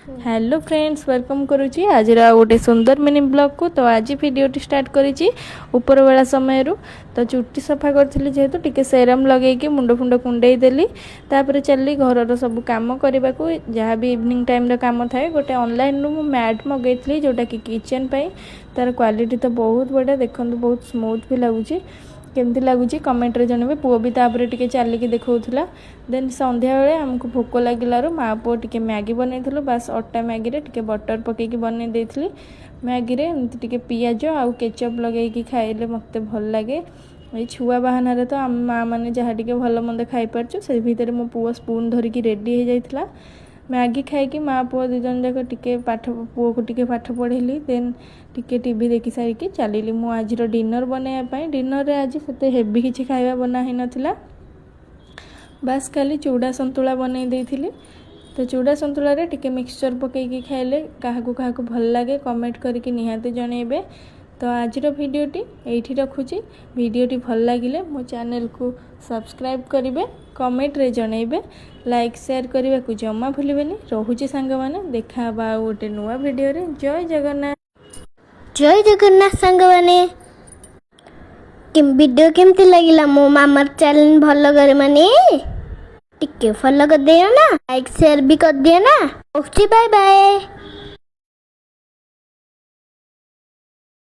Hello friends welcome करुच्ची आज गोटे सुंदर मिनी ब्लॉग को। तो आज वीडियो स्टार्ट करी ऊपर बेला समय तो चुट्टी सफा करी जेहेतु टिके सेरम लगे मुंड फुंड कुंडे देली तापर चली घर सब कम करने को जहाँ भी इवनिंग टाइम काम थाए। गोटे ऑनलाइन रू मैट मगैली जोटा कि किचन पाई तार क्वालिटी तो बहुत बढ़िया देखो बहुत स्मूथ भी लगुच केमती लगुच कमेंट रे जनबे। पुओ भी तापर टिके चलिकी देखौथला। देन संध्या बेले हमको भोक लगिलारू माँ पुओ टिके मैगी बनैथिलु बास अट्टा मैगी रे टिके बटर पकेकी बनै देइथिली। मैगी रे एमती टिके पियाज आउ केचप लगेकी खाइले मते भल लागे। ए छुआ बहाना तो आम माँ मैंने जहाँ टिके भल मंद खाई पारछु से भितर मो पुओ स्पून धरिकी रेडी हो जाइथिला। मैगी खाई माँ पुओ दी जन जाक टिके पाठ पुओ को टिके पाठ पढ़ेली। देन टिके टीवी देखी सारिकी चलिली मु आज डिनर बनैया। डिनर रे आज सेते हेवी किछि खाଇବା बना ही नथिला बास खाली चूड़ा संतुला बनै देइथिली। तो चूड़ा संतुला रे टिके मिक्सचर पकेकी खाइले काहाकू काहाकू भल लागे कमेंट करके निहाते जणैबे। तो आज भिडियोटी एठी रखुची। भिडियोटी भल लागिले मो चैनल को सब्सक्राइब करिवे कमेंट रे जणैबे लाइक शेयर करने को जमा भूलिबेनी। रहुची सांग माने देखा बा गोटे नुआ वीडियो रे। जय जगन्नाथ। जय जगन्नाथ सांग माने वीडियो केमती लगिला मो मामार चैनल भल करे माने टिके फॉलो कर दियो ना लाइक शेयर भी कर दियो ना। Bye bye.